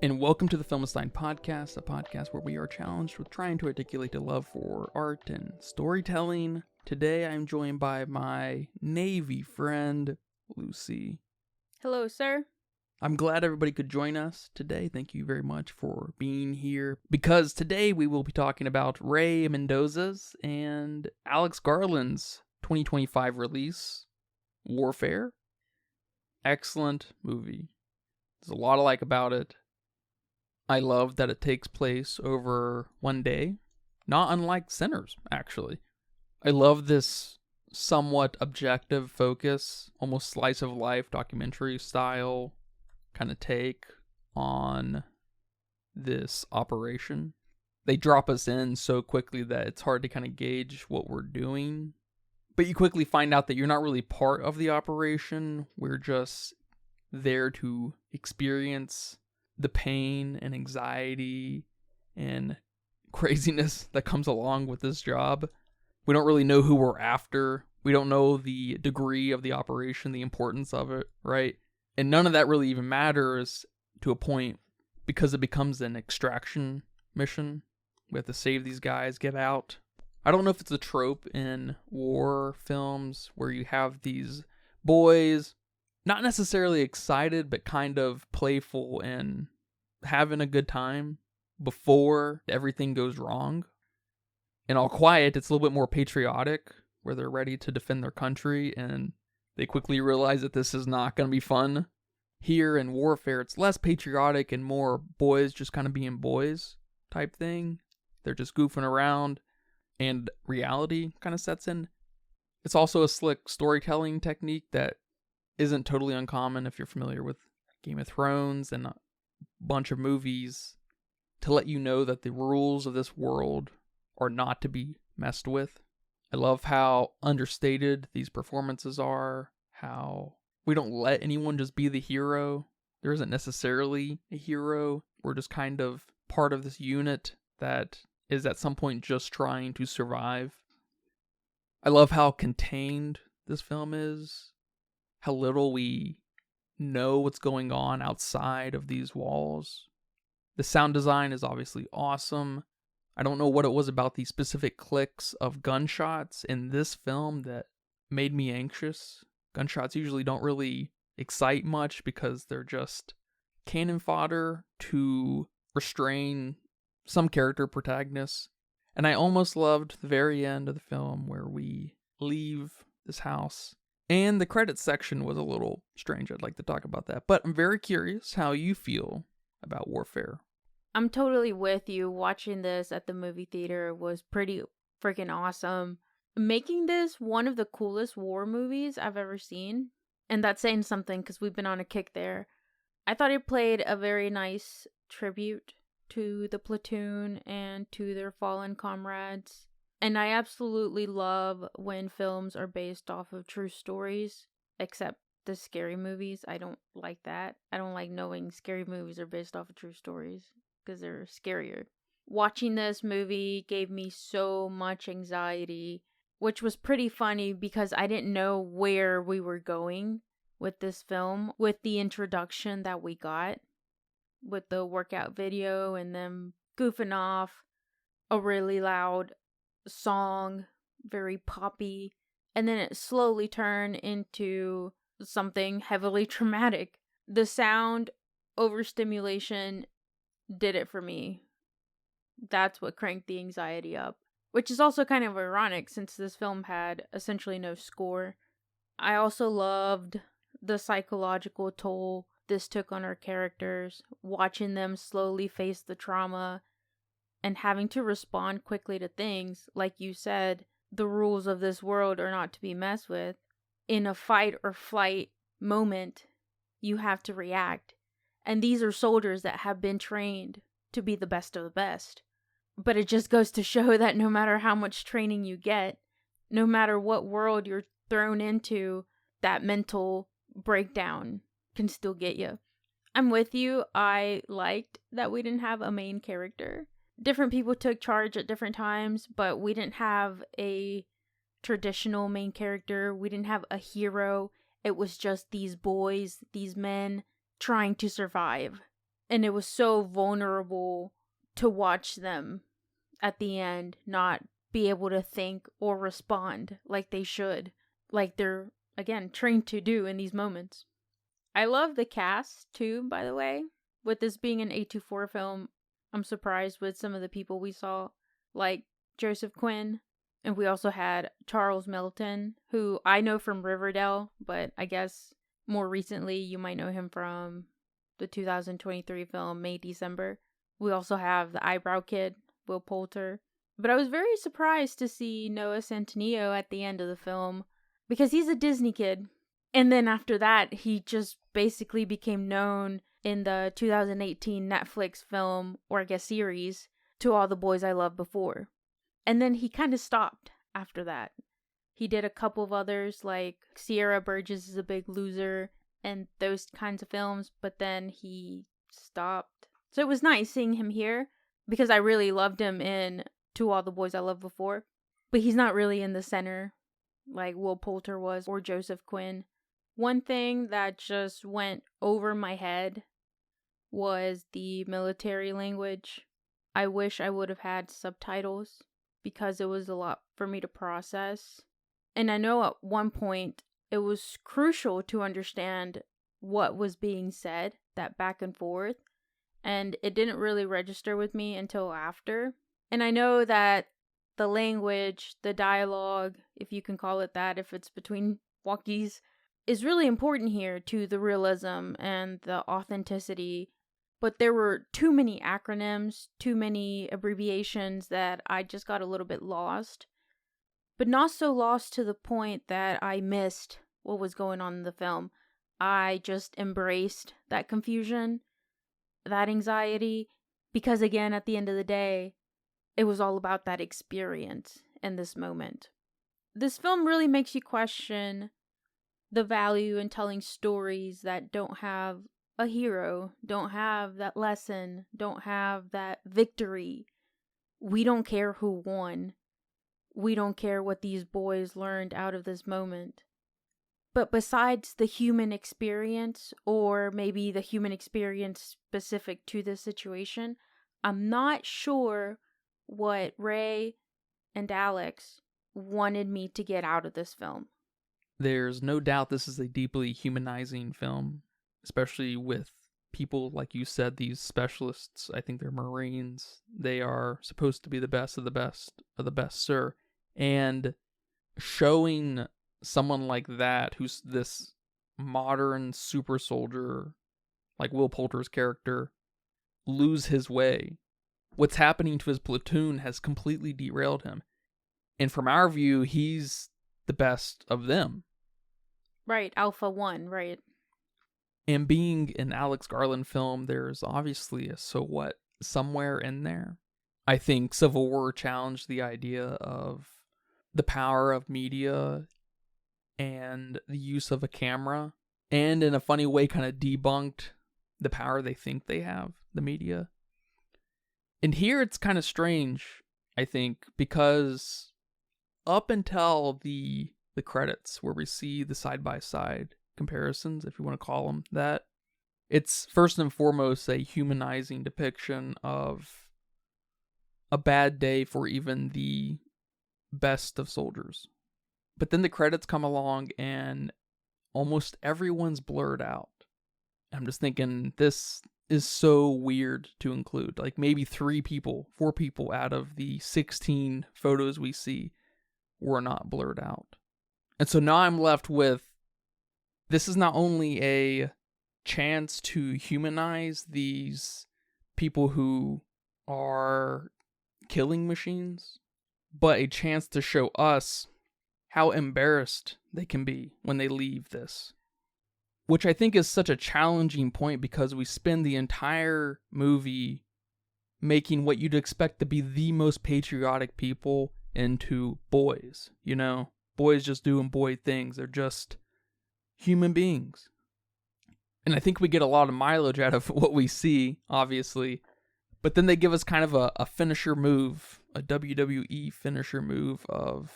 And welcome to the Filmstein Podcast, a podcast where we are challenged with trying to articulate a love for art and storytelling. Today I'm joined by my Navy friend, Lucy. Hello, sir. I'm glad everybody could join us today. Thank you very much for being here. Because today we will be talking about Ray Mendoza's and Alex Garland's 2025 release, Warfare. Excellent movie. There's a lot I like about it. I love that it takes place over one day, not unlike Sinners, actually. I love this somewhat objective focus, almost slice of life documentary style kind of take on this operation. They drop us in so quickly that it's hard to kind of gauge what we're doing. But you quickly find out that you're not really part of the operation. We're just there to experience the pain and anxiety and craziness that comes along with this job. We don't really know who we're after. We don't know the degree of the operation, the importance of it, right? And none of that really even matters to a point because it becomes an extraction mission. We have to save these guys, get out. I don't know if it's a trope in war films where you have these boys not necessarily excited, but kind of playful and having a good time before everything goes wrong. In All Quiet, it's a little bit more patriotic, where they're ready to defend their country, and they quickly realize that this is not going to be fun. Here in Warfare, it's less patriotic and more boys just kind of being boys type thing. They're just goofing around, and reality kind of sets in. It's also a slick storytelling technique that isn't totally uncommon if you're familiar with Game of Thrones and a bunch of movies, to let you know that the rules of this world are not to be messed with. I love how understated these performances are, how we don't let anyone just be the hero. There isn't necessarily a hero. We're just kind of part of this unit that is at some point just trying to survive. I love how contained this film is. How little we know what's going on outside of these walls. The sound design is obviously awesome. I don't know what it was about the specific clicks of gunshots in this film that made me anxious. Gunshots usually don't really excite much because they're just cannon fodder to restrain some character protagonists. And I almost loved the very end of the film where we leave this house. And the credits section was a little strange. I'd like to talk about that. But I'm very curious how you feel about Warfare. I'm totally with you. Watching this at the movie theater was pretty freaking awesome. Making this one of the coolest war movies I've ever seen. And that's saying something because we've been on a kick there. I thought it played a very nice tribute to the platoon and to their fallen comrades. And I absolutely love when films are based off of true stories, except the scary movies. I don't like that. I don't like knowing scary movies are based off of true stories because they're scarier. Watching this movie gave me so much anxiety, which was pretty funny because I didn't know where we were going with this film, with the introduction that we got, with the workout video and them goofing off, a really loud song, very poppy, and then it slowly turned into something heavily traumatic. The sound overstimulation did it for me. That's what cranked the anxiety up, which is also kind of ironic since this film had essentially no score. I also loved the psychological toll this took on our characters, watching them slowly face the trauma and having to respond quickly to things. Like you said, the rules of this world are not to be messed with. In a fight or flight moment, you have to react. And these are soldiers that have been trained to be the best of the best. But it just goes to show that no matter how much training you get, no matter what world you're thrown into, that mental breakdown can still get you. I'm with you. I liked that we didn't have a main character. Different people took charge at different times, but we didn't have a traditional main character. We didn't have a hero. It was just these boys, these men trying to survive. And it was so vulnerable to watch them at the end not be able to think or respond like they should, like they're, again, trained to do in these moments. I love the cast too, by the way. With this being an A24 film, I'm surprised with some of the people we saw, like Joseph Quinn. And we also had Charles Melton, who I know from Riverdale, but I guess more recently you might know him from the 2023 film May December. We also have the eyebrow kid, Will Poulter. But I was very surprised to see Noah Centineo at the end of the film because he's a Disney kid. And then after that, he just basically became known in the 2018 Netflix film, or I guess series, To All the Boys I Loved Before. And then he kind of stopped after that. He did a couple of others like Sierra Burgess is a Big Loser and those kinds of films, but then he stopped. So it was nice seeing him here because I really loved him in To All the Boys I Loved Before. But he's not really in the center like Will Poulter was or Joseph Quinn. One thing that just went over my head was the military language. I wish I would have had subtitles because it was a lot for me to process. And I know at one point it was crucial to understand what was being said, that back and forth, and it didn't really register with me until after. And I know that the language, the dialogue, if you can call it that, if it's between walkies, is really important here to the realism and the authenticity. But there were too many acronyms, too many abbreviations that I just got a little bit lost. But not so lost to the point that I missed what was going on in the film. I just embraced that confusion, that anxiety, because again, at the end of the day, it was all about that experience in this moment. This film really makes you question the value in telling stories that don't have a hero, don't have that lesson, don't have that victory. We don't care who won. We don't care what these boys learned out of this moment. But besides the human experience, or maybe the human experience specific to this situation, I'm not sure what Ray and Alex wanted me to get out of this film. There's no doubt this is a deeply humanizing film, especially with people, like you said, these specialists. I think they're Marines. They are supposed to be the best of the best of the best, sir. And showing someone like that, who's this modern super soldier, like Will Poulter's character, lose his way. What's happening to his platoon has completely derailed him. And from our view, he's the best of them. Right, Alpha 1, right. And being an Alex Garland film, there's obviously a so what somewhere in there. I think Civil War challenged the idea of the power of media and the use of a camera, and in a funny way kind of debunked the power they think they have, the media. And here it's kind of strange, I think, because up until the credits where we see the side-by-side comparisons, if you want to call them that, it's first and foremost a humanizing depiction of a bad day for even the best of soldiers. But then the credits come along and almost everyone's blurred out. I'm just thinking, this is so weird to include. Like maybe 4 people out of the 16 photos we see were not blurred out. And so now I'm left with, this is not only a chance to humanize these people who are killing machines, but a chance to show us how embarrassed they can be when they leave this. Which I think is such a challenging point because we spend the entire movie making what you'd expect to be the most patriotic people into boys, you know? Boys just doing boy things. They're just human beings. And I think we get a lot of mileage out of what we see, obviously. But then they give us kind of a finisher move, a WWE finisher move of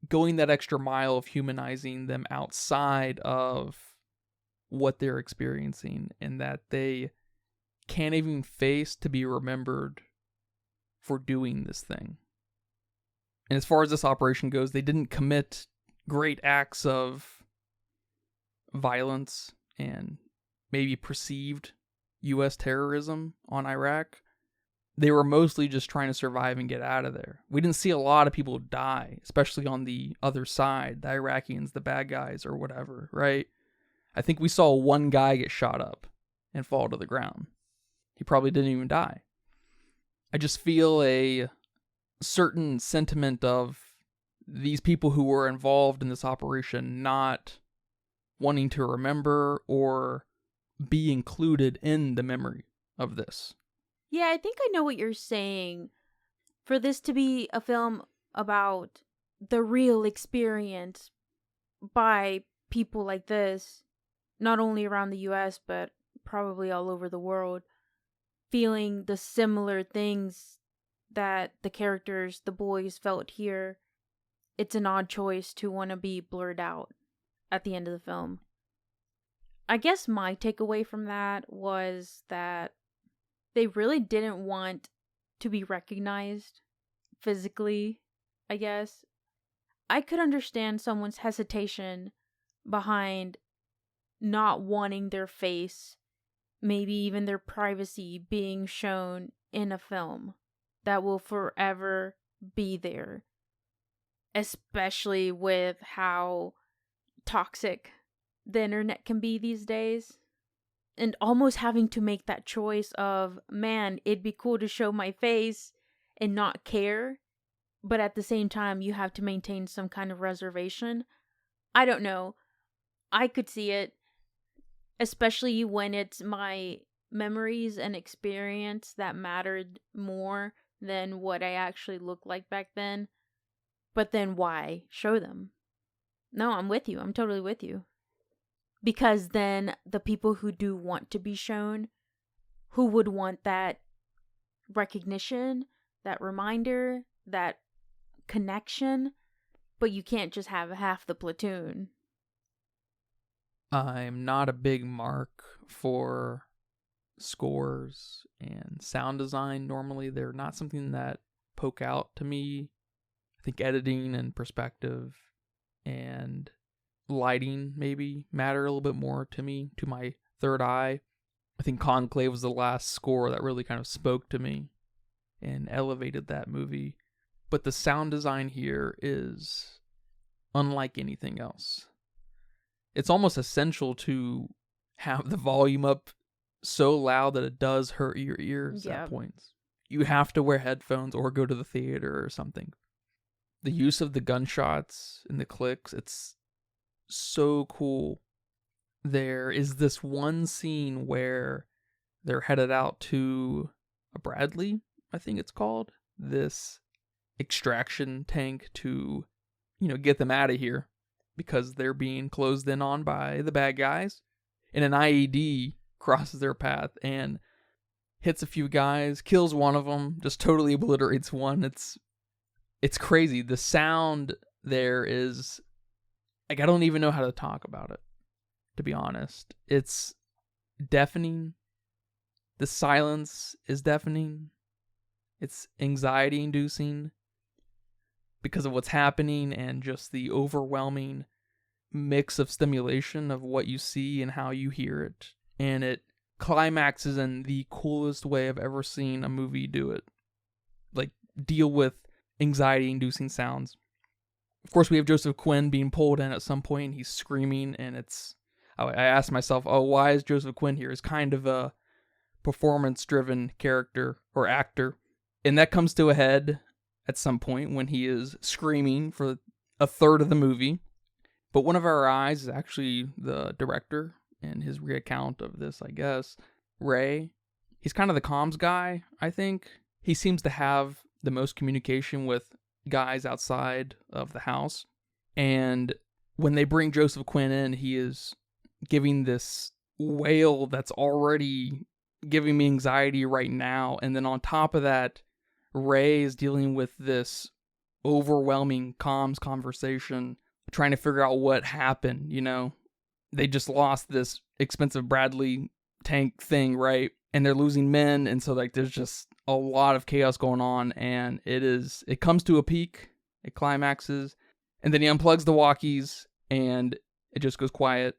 going that extra mile of humanizing them outside of what they're experiencing, and that they can't even face to be remembered for doing this thing. And as far as this operation goes, they didn't commit great acts of violence and maybe perceived U.S. terrorism on Iraq. They were mostly just trying to survive and get out of there. We didn't see a lot of people die, especially on the other side, the Iraqis, the bad guys, or whatever, right? I think we saw one guy get shot up and fall to the ground. He probably didn't even die. I just feel a certain sentiment of these people who were involved in this operation not wanting to remember or be included in the memory of this. Yeah, I think I know what you're saying. For this to be a film about the real experience by people like this, not only around the US, but probably all over the world, feeling the similar things that the characters, the boys, felt here, it's an odd choice to want to be blurred out at the end of the film. I guess my takeaway from that was that they really didn't want to be recognized physically, I guess. I could understand someone's hesitation behind not wanting their face, maybe even their privacy, being shown in a film that will forever be there. Especially with how toxic the internet can be these days. And almost having to make that choice of, man, it'd be cool to show my face and not care, but at the same time, you have to maintain some kind of reservation. I don't know. I could see it, especially when it's my memories and experience that mattered more than what I actually looked like back then. But then why show them? No, I'm with you. I'm totally with you. Because then the people who do want to be shown, who would want that recognition, that reminder, that connection, but you can't just have half the platoon. I'm not a big mark for scores and sound design. Normally, they're not something that poke out to me. I think editing and perspective and lighting maybe matter a little bit more to me, to my third eye. I think Conclave was the last score that really kind of spoke to me and elevated that movie. But the sound design here is unlike anything else. It's almost essential to have the volume up so loud that it does hurt your ears at points. You have to wear headphones or go to the theater or something. The use of the gunshots and the clicks, it's so cool. There is this one scene where they're headed out to a Bradley, I think it's called, this extraction tank to, get them out of here because they're being closed in on by the bad guys. And an IED crosses their path and hits a few guys, kills one of them, just totally obliterates one. It's crazy. The sound there is, I don't even know how to talk about it, to be honest. It's deafening. The silence is deafening. It's anxiety inducing because of what's happening and just the overwhelming mix of stimulation of what you see and how you hear it. And it climaxes in the coolest way I've ever seen a movie do it. Like, deal with anxiety-inducing sounds. Of course, we have Joseph Quinn being pulled in at some point, and he's screaming, and I asked myself, why is Joseph Quinn here? He's kind of a performance-driven character or actor. And that comes to a head at some point when he is screaming for a third of the movie. But one of our eyes is actually the director and his recount of this, I guess, Ray. He's kind of the comms guy, I think. He seems to have the most communication with guys outside of the house. And when they bring Joseph Quinn in, he is giving this wail that's already giving me anxiety right now. And then on top of that, Ray is dealing with this overwhelming comms conversation, trying to figure out what happened, They just lost this expensive Bradley tank thing, right? And they're losing men, and so like there's just a lot of chaos going on, and it comes to a peak, it climaxes, and then he unplugs the walkies, and it just goes quiet.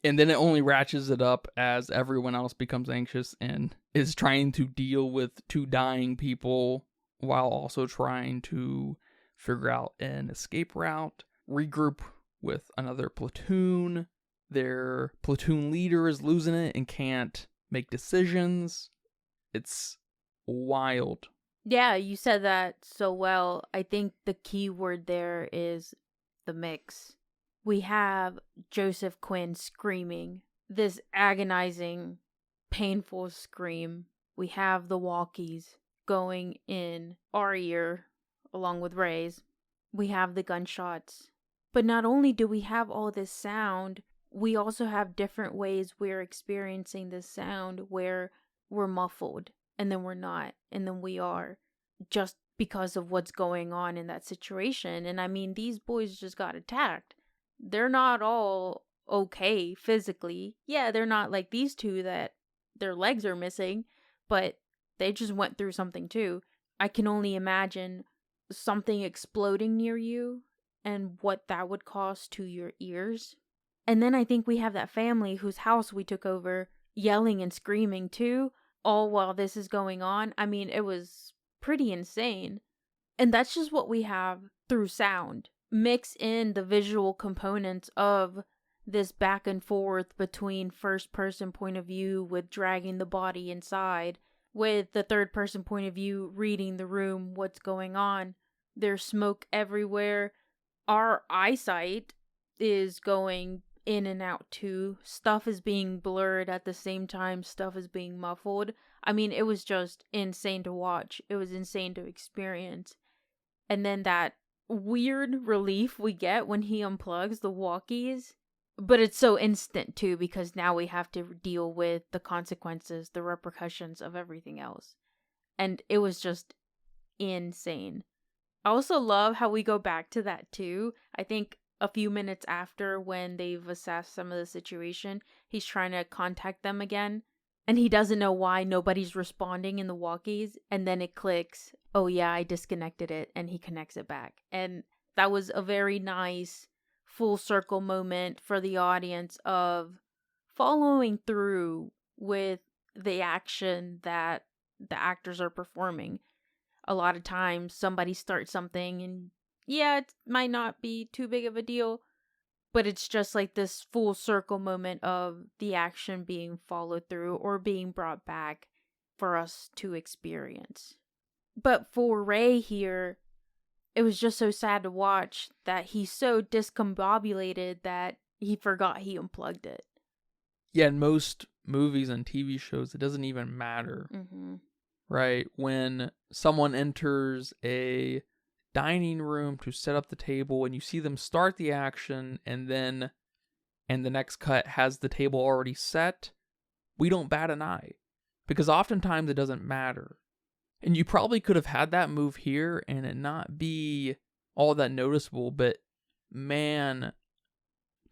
And then it only ratchets it up as everyone else becomes anxious and is trying to deal with two dying people while also trying to figure out an escape route, regroup with another platoon. Their platoon leader is losing it and can't make decisions. It's wild. Yeah, you said that so well. I think the key word there is the mix. We have Joseph Quinn screaming, this agonizing, painful scream. We have the walkies going in our ear along with Ray's. We have the gunshots. But not only do we have all this sound, we also have different ways we're experiencing this sound where we're muffled and then we're not and then we are, just because of what's going on in that situation. And I mean, these boys just got attacked. They're not all okay physically. Yeah, they're not like these two that their legs are missing, but they just went through something too. I can only imagine something exploding near you and what that would cause to your ears. And then I think we have that family whose house we took over yelling and screaming too, all while this is going on. I mean, it was pretty insane. And that's just what we have through sound. Mix in the visual components of this back and forth between first person point of view with dragging the body inside, with the third person point of view reading the room, what's going on. There's smoke everywhere. Our eyesight is going in and out too. Stuff is being blurred at the same time. Stuff is being muffled. I mean, it was just insane to watch. It was insane to experience. And then that weird relief we get when he unplugs the walkies. But it's so instant too, because now we have to deal with the consequences, the repercussions of everything else. And it was just insane. I also love how we go back to that too. I think a few minutes after, when they've assessed some of the situation, he's trying to contact them again. And he doesn't know why nobody's responding in the walkies. And then it clicks. Oh yeah, I disconnected it. And he connects it back. And that was a very nice full circle moment for the audience of following through with the action that the actors are performing. A lot of times somebody starts something and yeah, it might not be too big of a deal, but it's just like this full circle moment of the action being followed through or being brought back for us to experience. But for Ray here, it was just so sad to watch that he's so discombobulated that he forgot he unplugged it. Yeah, in most movies and TV shows, it doesn't even matter. Mm-hmm. Right? When someone enters a dining room to set up the table and you see them start the action and the next cut has the table already set, we don't bat an eye. Because oftentimes it doesn't matter. And you probably could have had that move here and it not be all that noticeable, but man,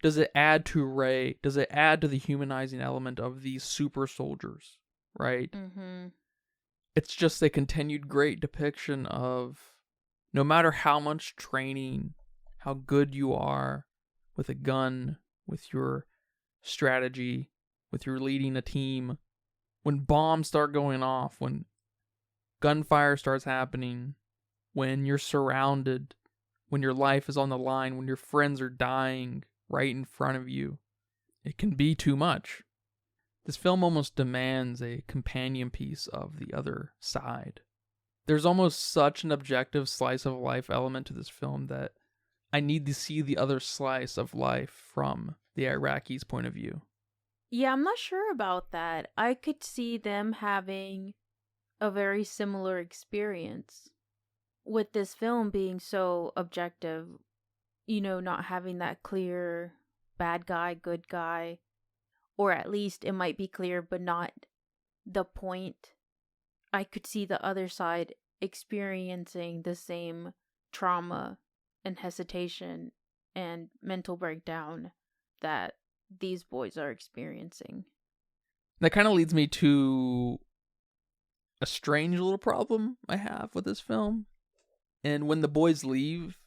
does it add to Ray? Does it add to the humanizing element of these super soldiers, right? Mm-hmm. It's just a continued great depiction of no matter how much training, how good you are with a gun, with your strategy, with your leading a team, when bombs start going off, when gunfire starts happening, when you're surrounded, when your life is on the line, when your friends are dying right in front of you, it can be too much. This film almost demands a companion piece of the other side. There's almost such an objective slice of life element to this film that I need to see the other slice of life from the Iraqis' point of view. Yeah, I'm not sure about that. I could see them having a very similar experience with this film being so objective, not having that clear bad guy, good guy, or at least it might be clear but not the point. I could see the other side experiencing the same trauma and hesitation and mental breakdown that these boys are experiencing. That kind of leads me to a strange little problem I have with this film. And when the boys leave,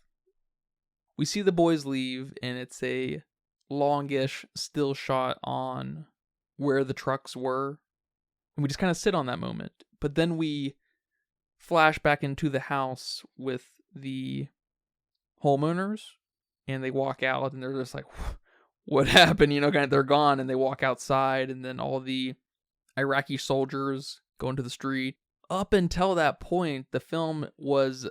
we see the boys leave, and it's a longish still shot on where the trucks were. And we just kind of sit on that moment. But then we flash back into the house with the homeowners, and they walk out, and they're just like, what happened? Kind of, they're gone, and they walk outside, and then all the Iraqi soldiers go into the street. Up until that point, the film was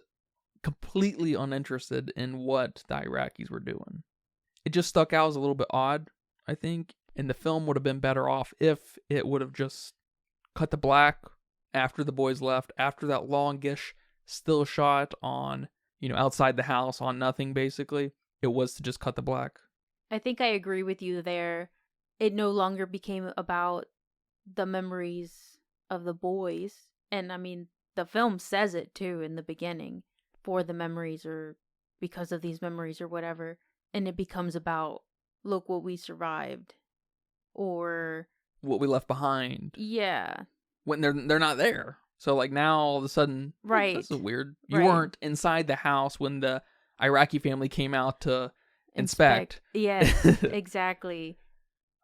completely uninterested in what the Iraqis were doing. It just stuck out as a little bit odd, I think, and the film would have been better off if it would have just cut to black after the boys left, after that longish still shot on, outside the house on nothing, basically. It was to just cut the black. I think I agree with you there. It no longer became about the memories of the boys. And I mean, the film says it too in the beginning, for the memories or because of these memories or whatever. And it becomes about, look what we survived. Or what we left behind. Yeah. When they're not there. So like now all of a sudden, right. This is weird. You weren't inside the house when the Iraqi family came out to inspect. Yes, exactly.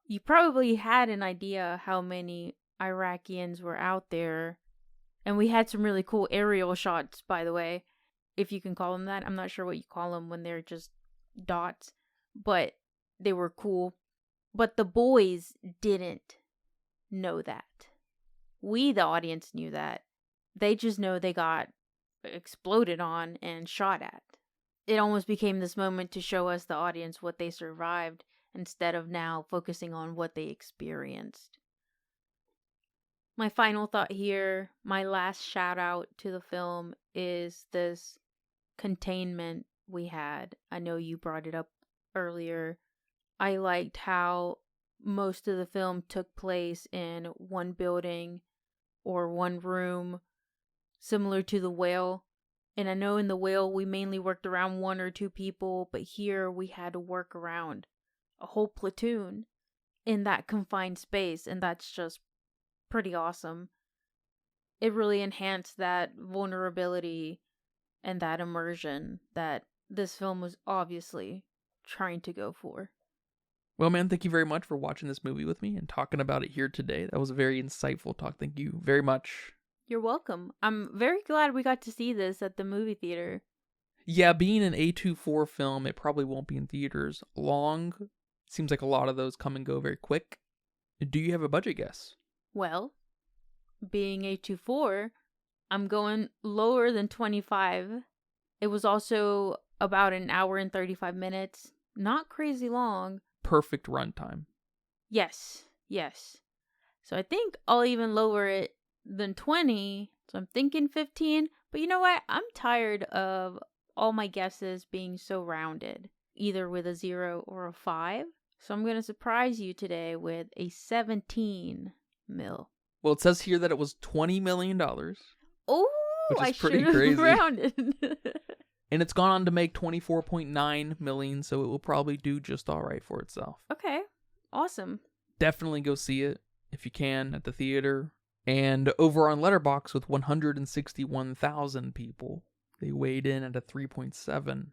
You probably had an idea how many Iraqians were out there. And we had some really cool aerial shots, by the way, if you can call them that. I'm not sure what you call them when they're just dots, but they were cool. But the boys didn't know that. We, the audience, knew that. They just know they got exploded on and shot at. It almost became this moment to show us, the audience, what they survived instead of now focusing on what they experienced. My final thought here, my last shout out to the film, is this containment we had. I know you brought it up earlier. I liked how most of the film took place in one building or one room, similar to The Whale. And I know in The Whale we mainly worked around one or two people, but here we had to work around a whole platoon in that confined space, and that's just pretty awesome. It really enhanced that vulnerability and that immersion that this film was obviously trying to go for. Well, man, thank you very much for watching this movie with me and talking about it here today. That was a very insightful talk. Thank you very much. You're welcome. I'm very glad we got to see this at the movie theater. Yeah, being an A24 film, it probably won't be in theaters long. It seems like a lot of those come and go very quick. Do you have a budget guess? Well, being A24, I'm going lower than 25. It was also about an hour and 35 minutes. Not crazy long. Perfect runtime. Yes. So I think I'll even lower it than 20. So I'm thinking 15. But you know what? I'm tired of all my guesses being so rounded, either with a 0 or a 5. So I'm going to surprise you today with a 17 mil. Well, it says here that it was $20 million. Oh, which is pretty crazy. Rounded. And it's gone on to make $24.9 million, so it will probably do just all right for itself. Okay, awesome. Definitely go see it if you can at the theater. And over on Letterboxd with 161,000 people, they weighed in at a 3.7.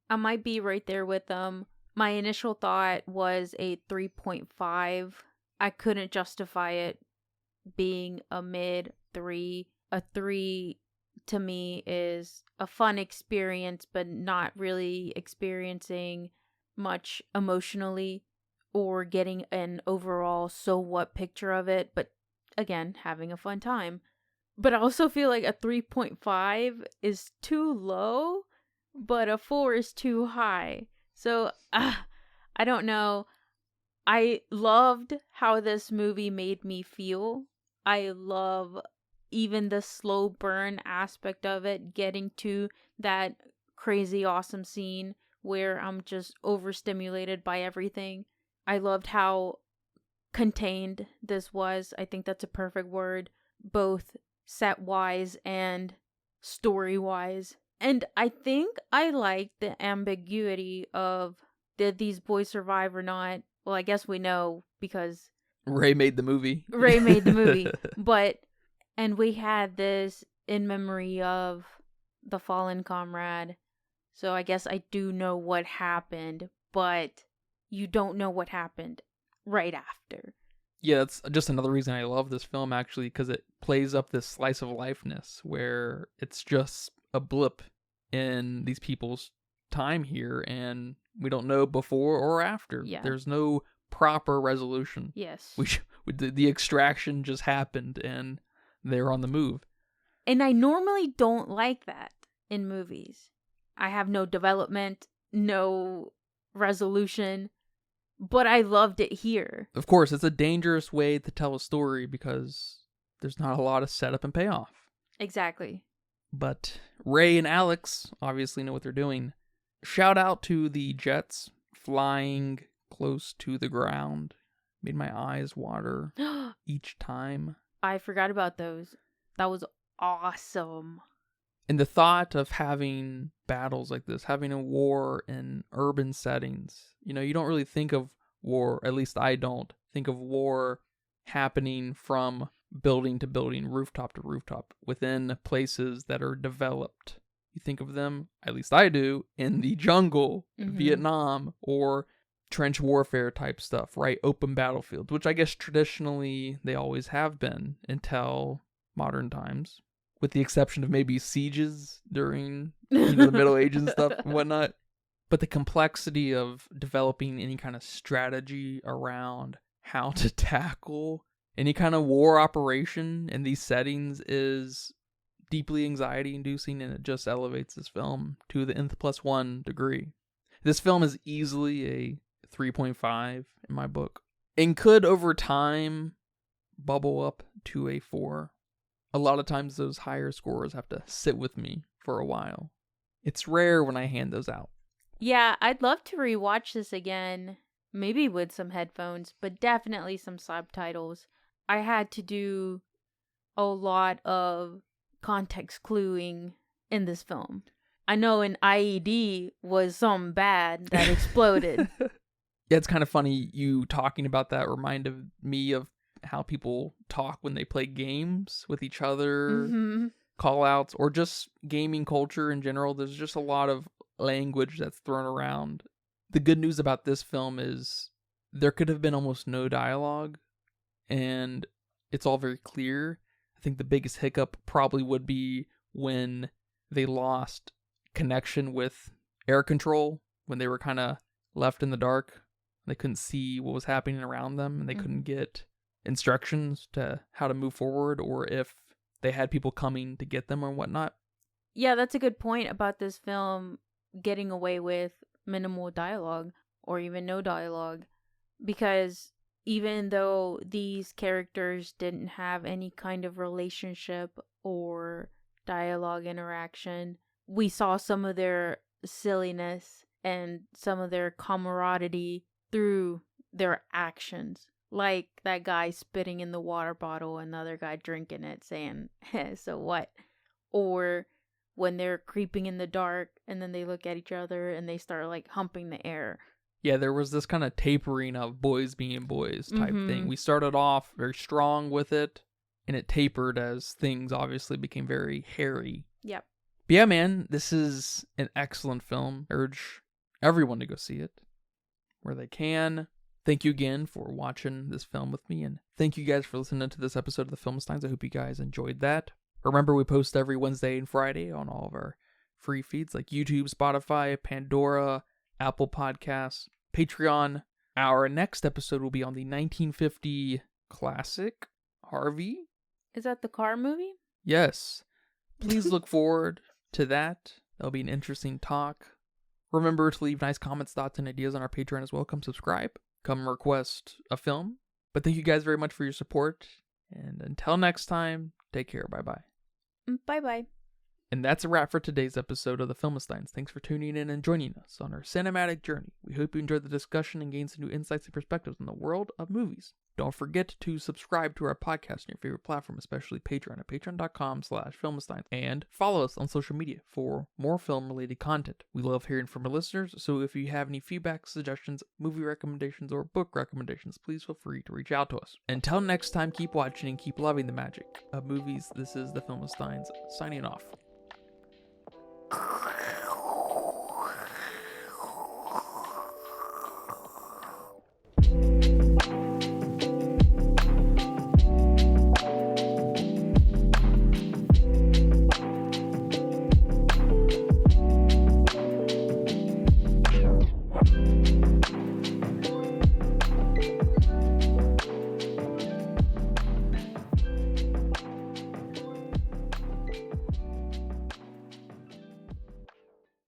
I might be right there with them. My initial thought was a 3.5. I couldn't justify it being a mid 3. A 3 to me is a fun experience, but not really experiencing much emotionally or getting an overall so what picture of it, but again, having a fun time. But I also feel like a 3.5 is too low, but a 4 is too high. So, I don't know. I loved how this movie made me feel. I love even the slow burn aspect of it, getting to that crazy awesome scene where I'm just overstimulated by everything. I loved how contained this was. I think that's a perfect word, both set-wise and story-wise. And I think I liked the ambiguity of, did these boys survive or not? Well, I guess we know because Ray made the movie. Ray made the movie. And we had this in memory of the fallen comrade. So I guess I do know what happened, but you don't know what happened right after. Yeah, that's just another reason I love this film, actually, because it plays up this slice of lifeness where it's just a blip in these people's time here, and we don't know before or after. Yeah. There's no proper resolution. Yes. The extraction just happened, and they're on the move. And I normally don't like that in movies. I have no development, no resolution, but I loved it here. Of course, it's a dangerous way to tell a story because there's not a lot of setup and payoff. Exactly. But Ray and Alex obviously know what they're doing. Shout out to the jets flying close to the ground. Made my eyes water each time. I forgot about those. That was awesome. And the thought of having battles like this, having a war in urban settings, you don't really think of war, at least I don't, think of war happening from building to building, rooftop to rooftop, within places that are developed. You think of them, at least I do, in the jungle, Vietnam, or trench warfare type stuff, right? Open battlefields, which I guess traditionally they always have been until modern times, with the exception of maybe sieges during the Middle Ages and stuff and whatnot. But the complexity of developing any kind of strategy around how to tackle any kind of war operation in these settings is deeply anxiety inducing, and it just elevates this film to the nth+1 degree. This film is easily a 3.5 in my book, and could over time bubble up to a 4. A lot of times those higher scores have to sit with me for a while. It's rare when I hand those out. Yeah, I'd love to rewatch this again, maybe with some headphones, but definitely some subtitles. I had to do a lot of context cluing in this film. I know an IED was something bad that exploded. Yeah, it's kind of funny you talking about that reminded me of how people talk when they play games with each other, call outs, or just gaming culture in general. There's just a lot of language that's thrown around. The good news about this film is there could have been almost no dialogue, and it's all very clear. I think the biggest hiccup probably would be when they lost connection with air control, when they were kind of left in the dark. They couldn't see what was happening around them, and they couldn't get instructions to how to move forward, or if they had people coming to get them or whatnot. Yeah, that's a good point about this film getting away with minimal dialogue or even no dialogue, because even though these characters didn't have any kind of relationship or dialogue interaction, we saw some of their silliness and some of their camaraderie through their actions. Like that guy spitting in the water bottle and the other guy drinking it saying, so what? Or when they're creeping in the dark and then they look at each other and they start like humping the air. Yeah, there was this kind of tapering of boys being boys type thing. We started off very strong with it, and it tapered as things obviously became very hairy. Yep. But yeah, man, this is an excellent film. I urge everyone to go see it where they can. Thank you again for watching this film with me, and thank you guys for listening to this episode of the Filmsteins. I hope you guys enjoyed that. Remember, we post every Wednesday and Friday on all of our free feeds like YouTube, Spotify, Pandora, Apple Podcasts, Patreon. Our next episode will be on the 1950 classic, Harvey. Is that the car movie? Yes. Please look forward to that. That'll be an interesting talk. Remember to leave nice comments, thoughts, and ideas on our Patreon as well. Come subscribe. Come request a film. But thank you guys very much for your support. And until next time, take care. Bye-bye. Bye-bye. And that's a wrap for today's episode of the Filmistines. Thanks for tuning in and joining us on our cinematic journey. We hope you enjoyed the discussion and gained some new insights and perspectives on the world of movies. Don't forget to subscribe to our podcast on your favorite platform, especially Patreon at patreon.com/filmistines, and follow us on social media for more film-related content. We love hearing from our listeners, so if you have any feedback, suggestions, movie recommendations, or book recommendations, please feel free to reach out to us. Until next time, keep watching and keep loving the magic of movies. This is the Filmistines signing off.